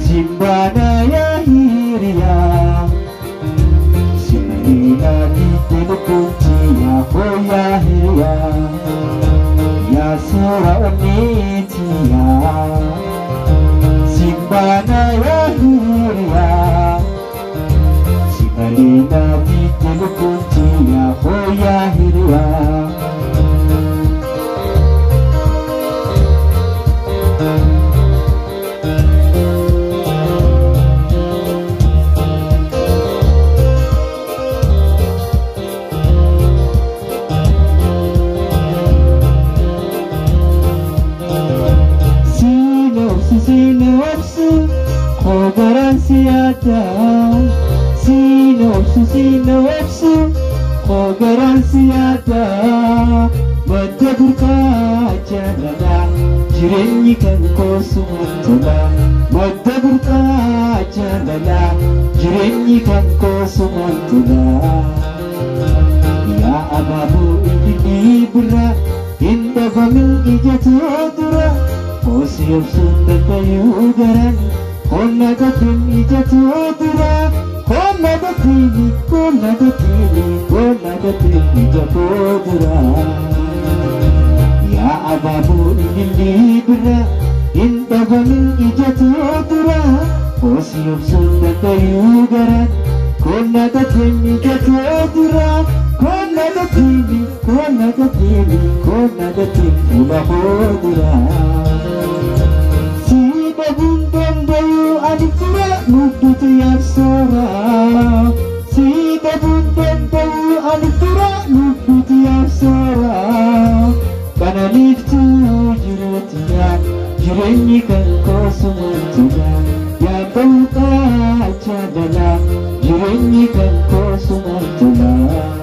Simbana ya hiria Simina di telukunci ya hoya hiria Ya sura unitia Simbana ya hiria Simina di telukunci ya hoya hiria Sinopsu Kogaran siada Madabur kaca dada Jireenyi kan kosumantula Madabur kaca dada Jireenyi kan kosumantula Ya ababu ini bera Inda bamil ijatu dura Kosiyop sunda kayugaran Kona gatin ijatu dura Kona gatini jatodura Ya ababu ini bera Inta bamil ijatodura Kosiyop sunda kayugaran Kona gatini jatodura Kona gatini ulahodura Si babundan bayu adik tura Nudu tiap sora Si babundan bayu adik tura Nudu tiap sora Kana niftu jurutian Jurenyi kan kosumantugan Ya bau kaca dalam Jurenyi kan kosumantugan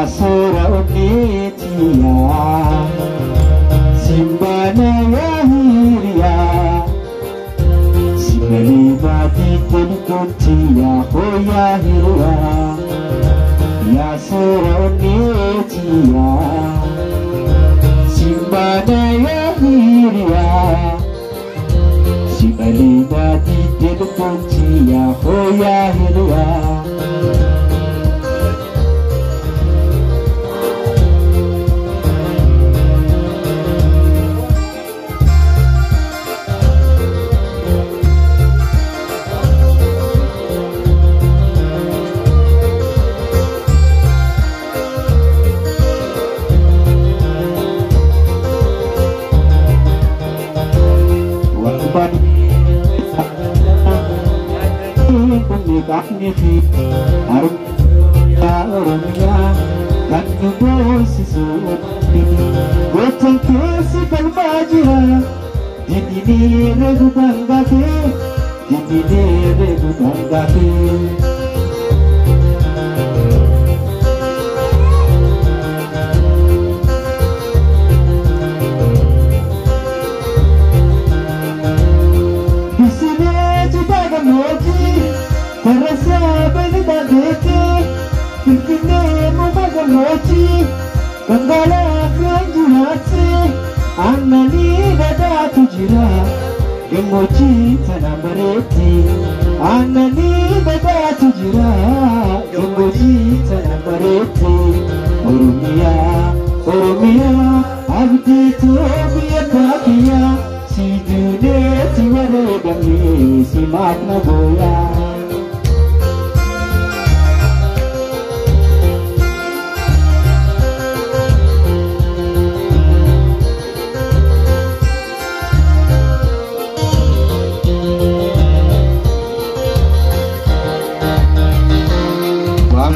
Sura unitia Simbana ya hiria Simbaliba di telukunci ya hoya hiria Ya sura unitia Simbana ya hiria Simbaliba di telukunci ya hoya hiria Kaknifi Arumya Oromya Kannubo Sisuutti Gotan kesi kalmajira Didini regu bangate Bisine jubaga moji Terasa benita deke Fikine mubaga moji Kandala kanjurati Annani gada tujira Gemoji tanambareti Annani gada tujira Gemoji tanambareti Oromia Abdi tobiya kakiya Si june tiware gami Si makna goya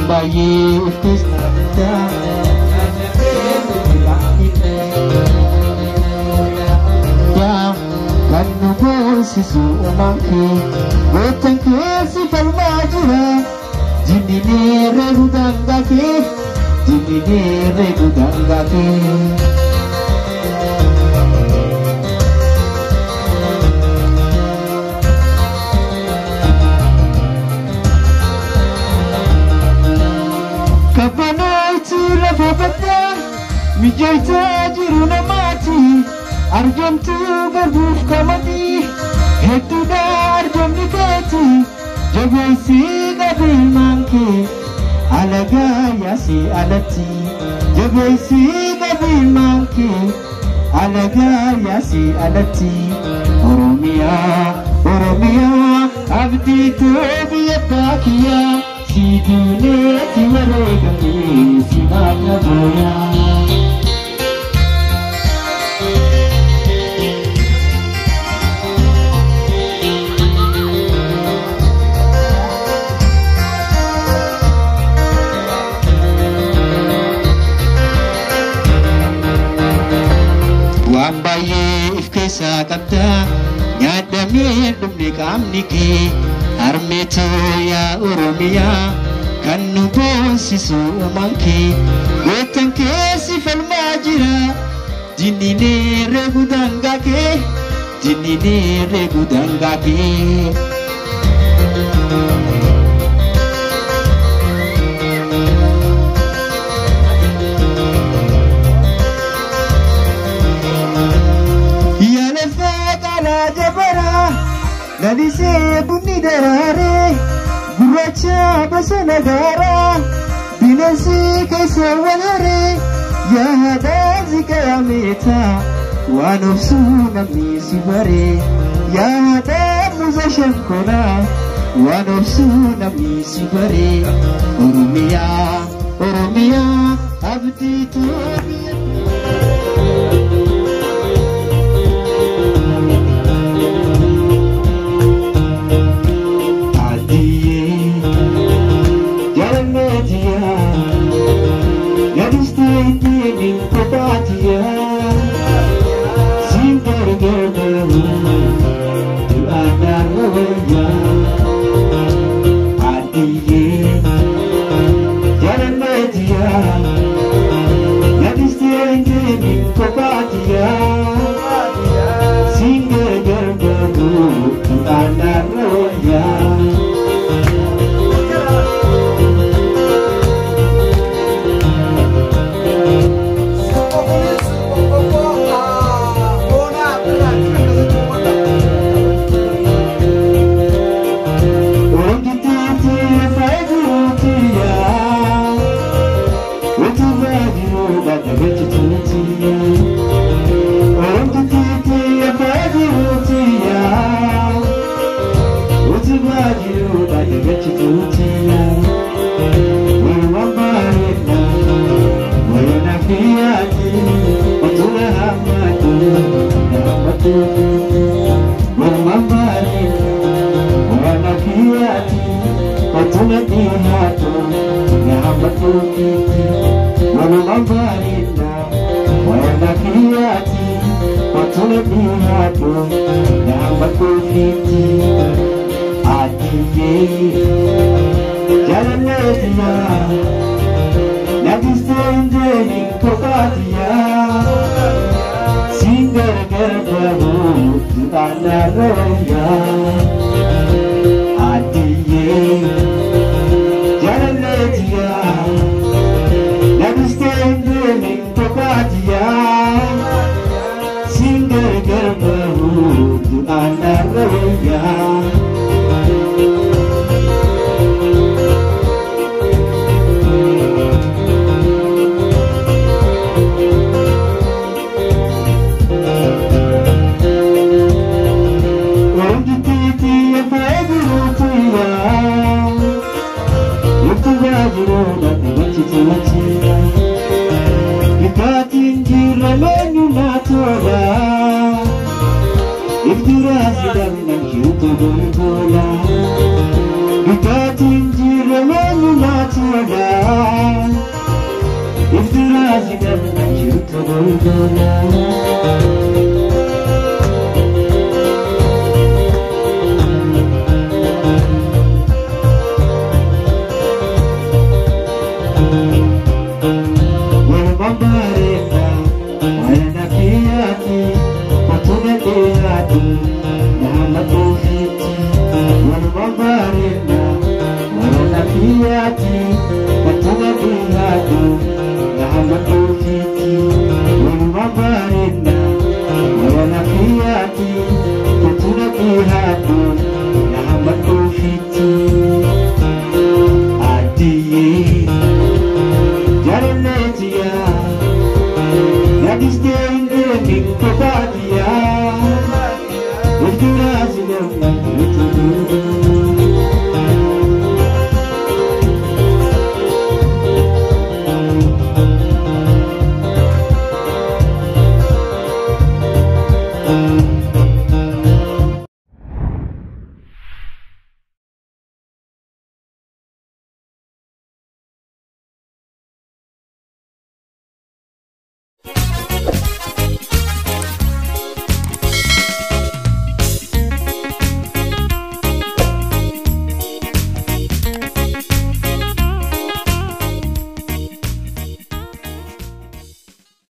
Bayi utus ya kan nubo sisu umangki Gotan kesi falmajira Jindine regu dangaki Jinini gudang kaki. Kapanoy tira babata, mijaita jiru namati, arjamtu garbuf kamati, hetu da arjam nikati, jagaisi gabil mangke, alaga yasi alati, jagaisi gabil mangke, alaga yasi alati, Oromia, Oromia, abdi tu biyatakia. Si dune si mereka si mana boya. Wambaye ifkesa kabda nyadame dumne kamniki. Armeto ya Oromia kan nu boonsisu umanke gotan keesi falmaa jira jinnine reegu dangaake jinnine reegu dangaake. Yaaleffaa qaalaa jabara Nadise bunni darare, guracha basana gara, binasi kaisa walare, yahada zika meta, wanofsu namni sibare, yahada muza shankona, wanofsu namni sibare, Oromia, Oromia, abdi tu. fiati Batuna bihadu Nahama kufiti Wenu mabarenda Mayana fiati Batuna bihadu